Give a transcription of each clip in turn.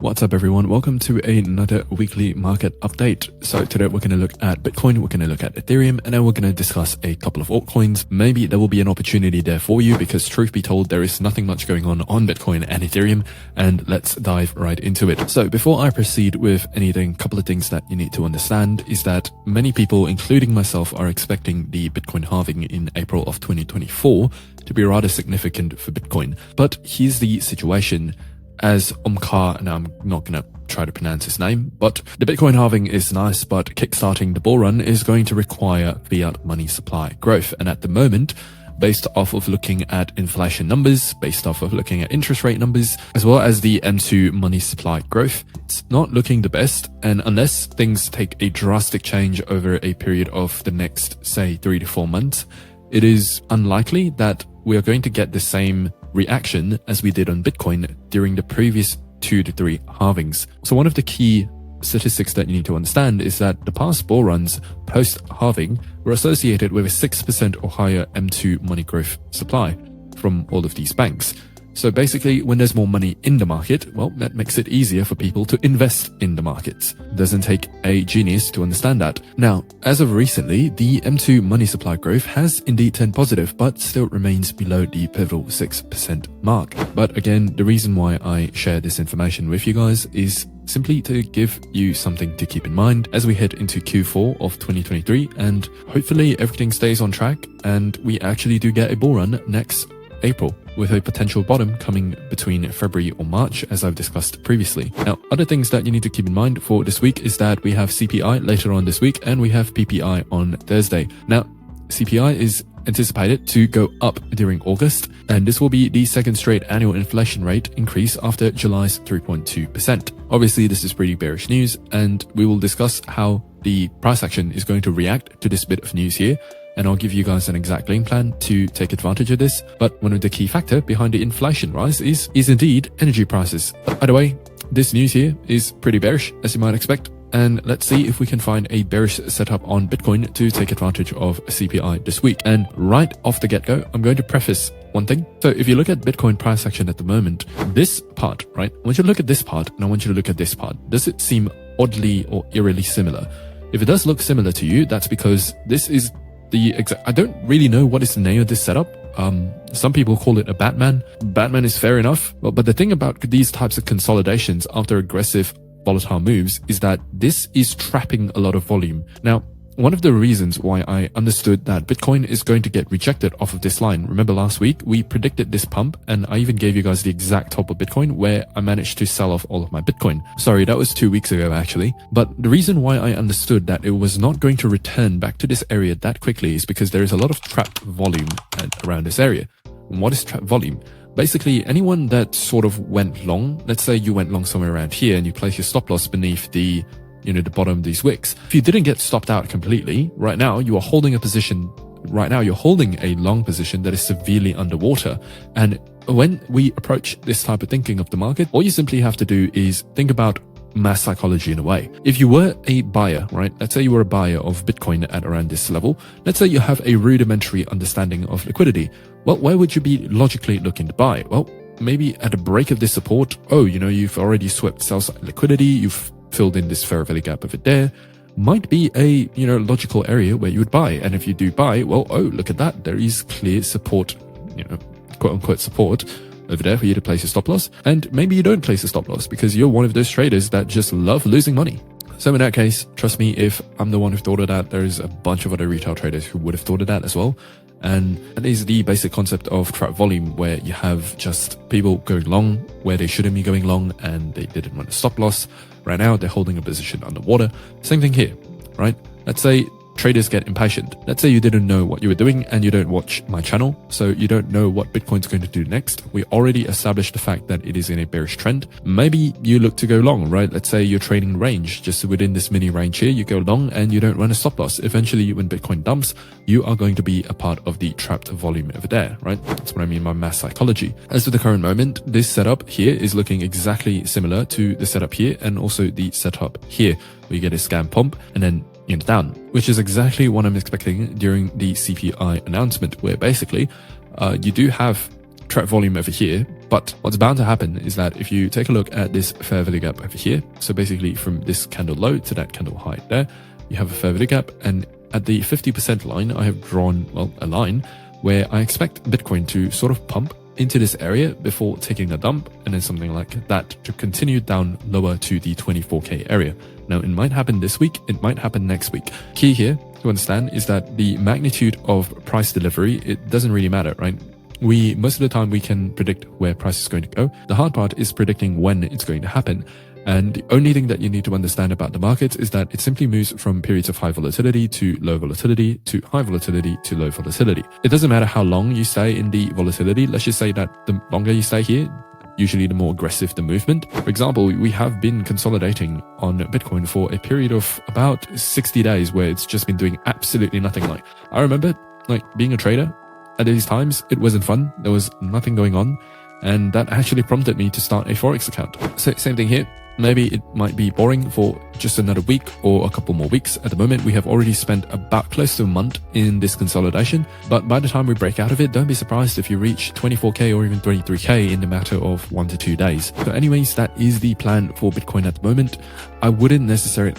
What's up everyone, welcome to another weekly market update. So today we're going to look at Bitcoin, we're going to look at Ethereum, and then we're going to discuss a couple of altcoins. Maybe there will be an opportunity there for you because truth be told, there is nothing much going on Bitcoin and Ethereum, and let's dive right into it. So before I proceed with anything, a couple of things that you need to understand is that many people, including myself, are expecting the Bitcoin halving in April of 2024 to be rather significant for Bitcoin. But here's the situation. As Omkar, and I'm not going to try to pronounce his name, but the Bitcoin halving is nice, but kickstarting the bull run is going to require fiat money supply growth. And at the moment, based off of looking at inflation numbers, based off of looking at interest rate numbers, as well as the M2 money supply growth, it's not looking the best. And unless things take a drastic change over a period of the next, say, 3 to 4 months, it is unlikely that we are going to get the same reaction as we did on Bitcoin during the previous 2 to 3 halvings. So one of the key statistics that you need to understand is that the past bull runs post-halving were associated with a 6% or higher M2 money growth supply from all of these banks. So basically, when there's more money in the market, well, that makes it easier for people to invest in the markets. It doesn't take a genius to understand that. Now, as of recently, the M2 money supply growth has indeed turned positive, but still remains below the pivotal 6% mark. But again, the reason why I share this information with you guys is simply to give you something to keep in mind as we head into Q4 of 2023, and hopefully everything stays on track and we actually do get a bull run next April, with a potential bottom coming between February or March, as I've discussed previously. Now, other things that you need to keep in mind for this week is that we have CPI later on this week and we have PPI on Thursday. Now, CPI is anticipated to go up during August, and this will be the second straight annual inflation rate increase after July's 3.2%. Obviously, this is pretty bearish news, and we will discuss how the price action is going to react to this bit of news here. And I'll give you guys an exact game plan to take advantage of this. But one of the key factors behind the inflation rise is indeed energy prices. But by the way, this news here is pretty bearish, as you might expect. And let's see if we can find a bearish setup on Bitcoin to take advantage of CPI this week. And right off the get-go, I'm going to preface one thing. So if you look at Bitcoin price action at the moment, this part, right? I want you to look at this part and I want you to look at this part. Does it seem oddly or eerily similar? If it does look similar to you, that's because this is I don't really know what is the name of this setup. Some people call it a Batman. Batman is fair enough. But the thing about these types of consolidations after aggressive volatile moves is that this is trapping a lot of volume. Now, one of the reasons why I understood that Bitcoin is going to get rejected off of this line. Remember last week, we predicted this pump and I even gave you guys the exact top of Bitcoin where I managed to sell off all of my Bitcoin. Sorry, that was 2 weeks ago actually. But the reason why I understood that it was not going to return back to this area that quickly is because there is a lot of trapped volume around this area. And what is trapped volume? Basically, anyone that sort of went long, let's say you went long somewhere around here and you place your stop loss beneath the bottom of these wicks. If you didn't get stopped out completely, right now you are holding a position, you're holding a long position that is severely underwater. And when we approach this type of thinking of the market, all you simply have to do is think about mass psychology in a way. If you were a buyer, right? Let's say you were a buyer of Bitcoin at around this level. Let's say you have a rudimentary understanding of liquidity. Well, where would you be logically looking to buy? Well, maybe at a break of this support. Oh, you've already swept sell side liquidity. You've filled in this fair value gap over there, might be a logical area where you would buy. And if you do buy, well, oh, look at that, there is clear support, quote unquote support over there for you to place your stop loss. And maybe you don't place a stop loss because you're one of those traders that just love losing money. So in that case, trust me, if I'm the one who thought of that, there is a bunch of other retail traders who would have thought of that as well. And that is the basic concept of trap volume, where you have just people going long where they shouldn't be going long and they didn't want a stop loss. Right now, they're holding a position underwater. Same thing here, right? Let's say traders get impatient. Let's say you didn't know what you were doing and you don't watch my channel, so you don't know what Bitcoin's going to do next. We already established the fact that it is in a bearish trend. Maybe you look to go long, right? Let's say you're trading range, just within this mini range here, you go long and you don't run a stop loss. Eventually, when Bitcoin dumps, you are going to be a part of the trapped volume over there, right? That's what I mean by mass psychology. As for the current moment, this setup here is looking exactly similar to the setup here and also the setup here, where you get a scam pump and then down, which is exactly what I'm expecting during the CPI announcement, where basically you do have trap volume over here. But what's bound to happen is that if you take a look at this fair value gap over here, so basically from this candle low to that candle high there, you have a fair value gap, and at the 50% line, I have drawn, well, a line where I expect Bitcoin to sort of pump into this area before taking a dump, and then something like that to continue down lower to the 24K area. Now, it might happen this week, it might happen next week. Key here to understand is that the magnitude of price delivery, it doesn't really matter, right? Most of the time we can predict where price is going to go. The hard part is predicting when it's going to happen. And the only thing that you need to understand about the markets is that it simply moves from periods of high volatility to low volatility to high volatility to low volatility. It doesn't matter how long you stay in the volatility. Let's just say that the longer you stay here, usually the more aggressive the movement. For example, we have been consolidating on Bitcoin for a period of about 60 days where it's just been doing absolutely nothing. Like, I remember being a trader at these times, it wasn't fun. There was nothing going on. And that actually prompted me to start a Forex account. So same thing here. Maybe it might be boring for just another week or a couple more weeks. At the moment, we have already spent about close to a month in this consolidation. But by the time we break out of it, don't be surprised if you reach 24K or even 23K in the matter of 1 to 2 days. So anyways, that is the plan for Bitcoin at the moment. I wouldn't necessarily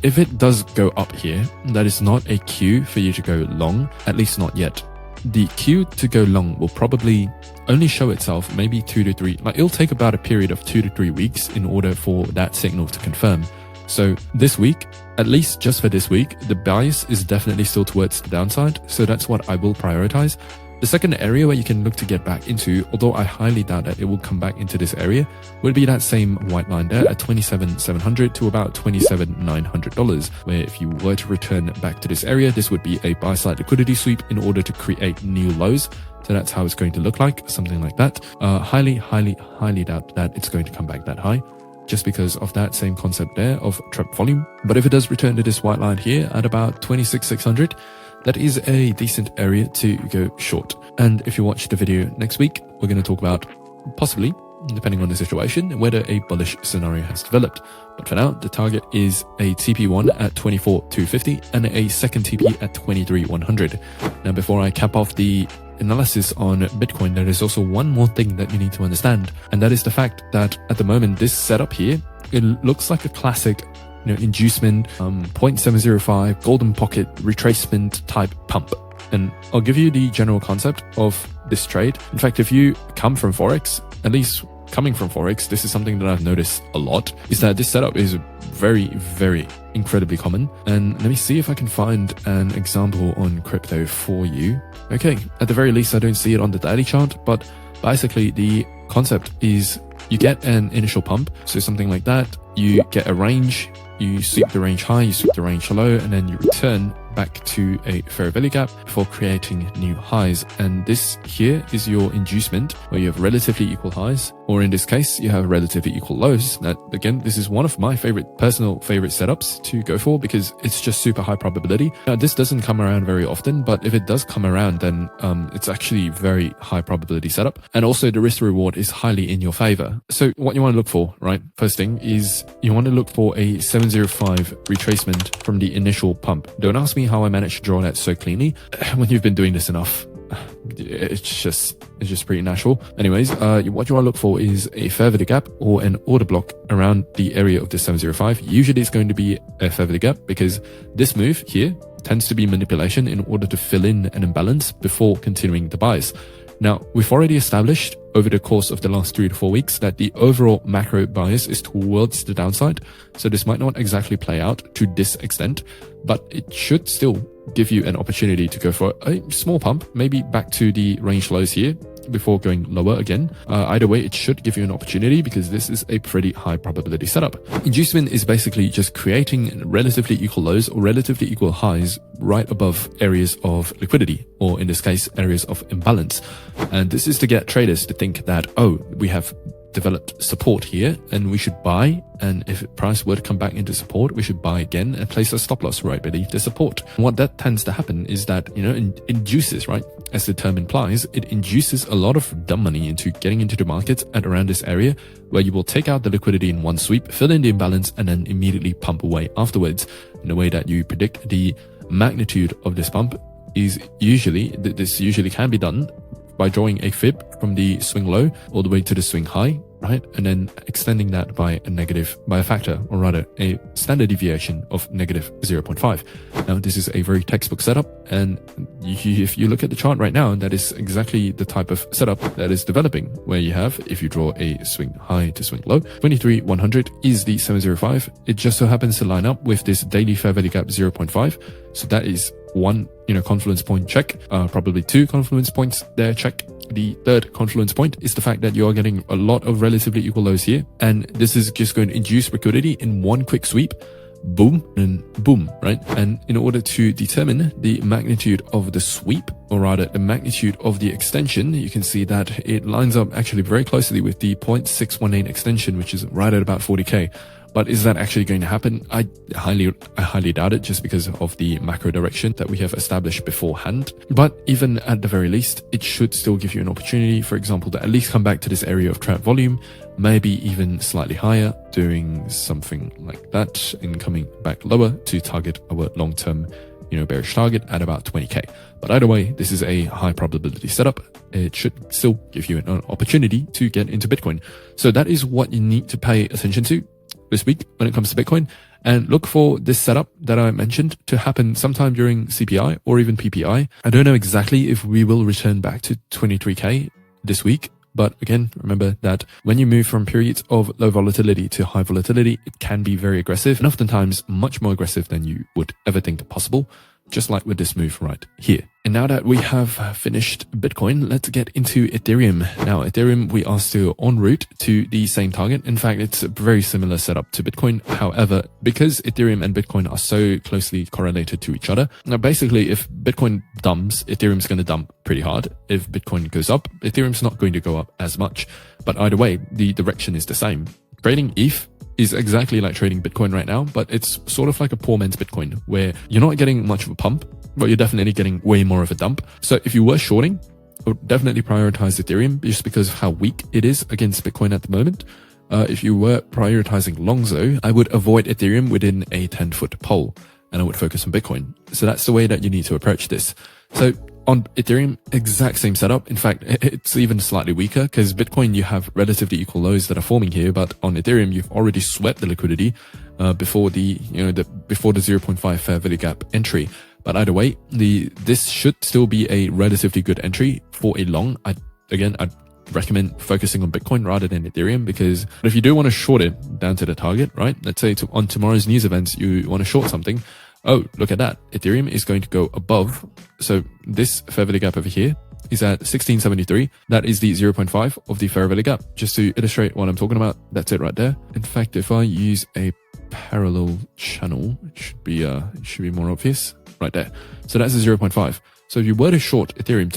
if it does go up here, that is not a cue for you to go long, at least not yet. The cue to go long will probably only show itself maybe 2 to 3, it'll take about a period of 2 to 3 weeks in order for that signal to confirm. So this week, at least just for this week, the bias is definitely still towards the downside. So that's what I will prioritize. The second area where you can look to get back into, although I highly doubt that it will come back into this area, would be that same white line there at $27,700 to about $27,900, where if you were to return back to this area, this would be a buy side liquidity sweep in order to create new lows. So that's how it's going to look like, something like that. Highly doubt that it's going to come back that high, just because of that same concept there of trap volume. But if it does return to this white line here at about 26,600, that is a decent area to go short. And if you watch the video next week, we're going to talk about possibly, depending on the situation, whether a bullish scenario has developed. But for now, the target is a TP1 at 24,250 and a second TP at 23,100. Now, before I cap off the analysis on Bitcoin, there is also one more thing that you need to understand, and that is the fact that at the moment, this setup here, it looks like a classic inducement, 0.705 golden pocket retracement type pump. And I'll give you the general concept of this trade. In fact, if you come from Forex, at least coming from Forex, this is something that I've noticed a lot, is that this setup is very, very incredibly common. And let me see if I can find an example on crypto for you. Okay, at the very least, I don't see it on the daily chart, but basically the concept is you get an initial pump. So something like that, you get a range, you sweep the range high, you sweep the range low, and then you return back to a fair value gap before creating new highs. And this here is your inducement, where you have relatively equal highs, or in this case, you have relatively equal lows. That again, this is one of my personal favorite setups to go for because it's just super high probability. Now, this doesn't come around very often, but if it does come around, then it's actually very high probability setup. And also the risk reward is highly in your favor. So what you want to look for, right? First thing is you want to look for a 705 retracement from the initial pump. Don't ask me how I managed to draw that so cleanly. When you've been doing this enough, it's just pretty natural. Anyways, what you want to look for is a fair value gap or an order block around the area of the 705. Usually it's going to be a fair value gap because this move here tends to be manipulation in order to fill in an imbalance before continuing the bias. Now, we've already established over the course of the last 3 to 4 weeks that the overall macro bias is towards the downside. So this might not exactly play out to this extent, but it should still give you an opportunity to go for a small pump, maybe back to the range lows here before going lower again. Either way, it should give you an opportunity because this is a pretty high probability setup. Inducement is basically just creating relatively equal lows or relatively equal highs right above areas of liquidity, or in this case, areas of imbalance. And this is to get traders to think that, oh, we have developed support here and we should buy, and if price were to come back into support, we should buy again and place a stop loss right beneath the support. And what that tends to happen is that, induces, right, as the term implies, it induces a lot of dumb money into getting into the market at around this area, where you will take out the liquidity in one sweep, fill in the imbalance, and then immediately pump away afterwards. In a way that you predict the magnitude of this pump is usually, this usually can be done by drawing a fib from the swing low all the way to the swing high, right? And then extending that by a factor, or rather a standard deviation of negative 0.5. Now, this is a very textbook setup. And if you look at the chart right now, that is exactly the type of setup that is developing, where you have, if you draw a swing high to swing low, 23,100 is the 705. It just so happens to line up with this daily fair value gap 0.5. So that is one, confluence point check, probably two confluence points there check. The third confluence point is the fact that you are getting a lot of relatively equal lows here. And this is just going to induce liquidity in one quick sweep. Boom and boom, right? And in order to determine the magnitude of the sweep, or rather the magnitude of the extension, you can see that it lines up actually very closely with the 0.618 extension, which is right at about 40k. But is that actually going to happen? I highly doubt it, just because of the macro direction that we have established beforehand. But even at the very least, it should still give you an opportunity, for example, to at least come back to this area of trap volume, maybe even slightly higher, doing something like that, and coming back lower to target our long-term, bearish target at about 20k. But either way, this is a high probability setup. It should still give you an opportunity to get into Bitcoin. So that is what you need to pay attention to this week when it comes to Bitcoin, and look for this setup that I mentioned to happen sometime during CPI or even PPI. I don't know exactly if we will return back to 23k this week, but again, remember that when you move from periods of low volatility to high volatility, it can be very aggressive, and oftentimes much more aggressive than you would ever think possible, just like with this move right here. And now that we have finished Bitcoin, let's get into Ethereum. Now, Ethereum, we are still en route to the same target. In fact, it's a very similar setup to Bitcoin. However, because Ethereum and Bitcoin are so closely correlated to each other, now basically, if Bitcoin dumps, Ethereum's going to dump pretty hard. If Bitcoin goes up, Ethereum's not going to go up as much. But either way, the direction is the same. Trading ETH is exactly like trading Bitcoin right now, but it's sort of like a poor man's Bitcoin, where you're not getting much of a pump, but you're definitely getting way more of a dump. So if you were shorting, I would definitely prioritize Ethereum, just because of how weak it is against Bitcoin at the moment. If you were prioritizing longs though, I would avoid Ethereum within a 10-foot pole, and I would focus on Bitcoin. So that's the way that you need to approach this. So on Ethereum, exact same setup. In fact, it's even slightly weaker, because Bitcoin, you have relatively equal lows that are forming here, but on Ethereum, you've already swept the liquidity before the 0.5 fair value gap entry. But either way, this should still be a relatively good entry for a long. I'd recommend focusing on Bitcoin rather than Ethereum, because if you do want to short it down to the target, right? Let's say on tomorrow's news events, you want to short something. Oh, look at that. Ethereum is going to go above. So this fair value gap over here is at 1673. That is the 0.5 of the fair value gap. Just to illustrate what I'm talking about, that's it right there. In fact, if I use a parallel channel, it should be more obvious right there. So that's a 0.5. So if you were to short Ethereum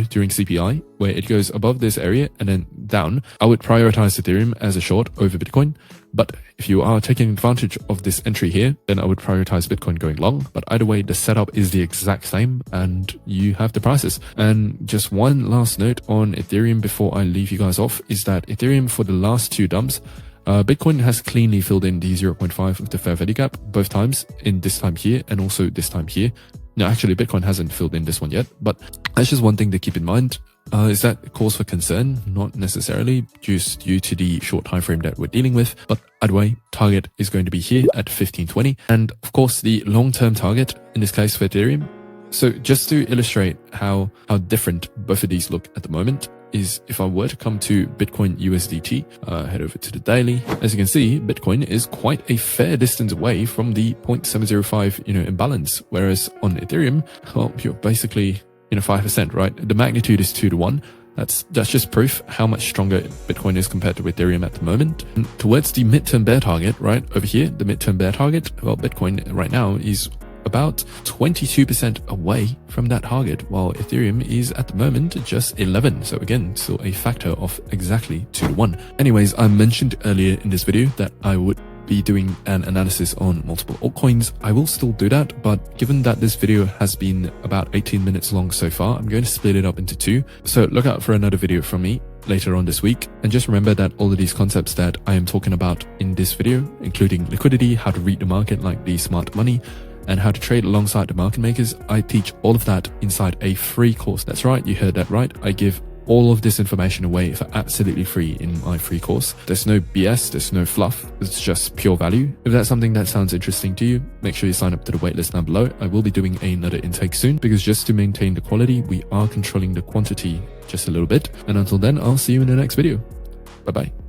during CPI, where it goes above this area and then down, I would prioritize Ethereum as a short over Bitcoin. But if you are taking advantage of this entry here, then I would prioritize Bitcoin going long. But either way, the setup is the exact same, and you have the prices. And just one last note on Ethereum before I leave you guys off is that Ethereum, for the last two dumps, Bitcoin has cleanly filled in the 0.5 of the fair value gap both times, in this time here and also this time here. Now, actually, Bitcoin hasn't filled in this one yet, but that's just one thing to keep in mind. Is that cause for concern? Not necessarily, just due to the short time frame that we're dealing with. But either way, target is going to be here at 1520. And of course, the long-term target, in this case for Ethereum. So just to illustrate how different both of these look at the moment, is if I were to come to Bitcoin USDT, head over to the daily. As you can see, Bitcoin is quite a fair distance away from the 0.705, imbalance. Whereas on Ethereum, well, you're basically, 5%, right? The magnitude is 2 to 1. That's just proof how much stronger Bitcoin is compared to Ethereum at the moment. And towards the midterm bear target, right over here, the midterm bear target, well, Bitcoin right now is about 22% away from that target, while Ethereum is at the moment just 11. So again, still a factor of exactly 2 to 1. Anyways, I mentioned earlier in this video that I would be doing an analysis on multiple altcoins. I will still do that, but given that this video has been about 18 minutes long so far, I'm going to split it up into two. So look out for another video from me later on this week. And just remember that all of these concepts that I am talking about in this video, including liquidity, how to read the market like the smart money, and how to trade alongside the market makers. I teach all of that inside a free course. That's right, you heard that right. I give all of this information away for absolutely free in my free course. There's no BS, there's no fluff, it's just pure value. If that's something that sounds interesting to you, make sure you sign up to the waitlist down below. I will be doing another intake soon, because just to maintain the quality, we are controlling the quantity just a little bit. And until then, I'll see you in the next video. Bye bye.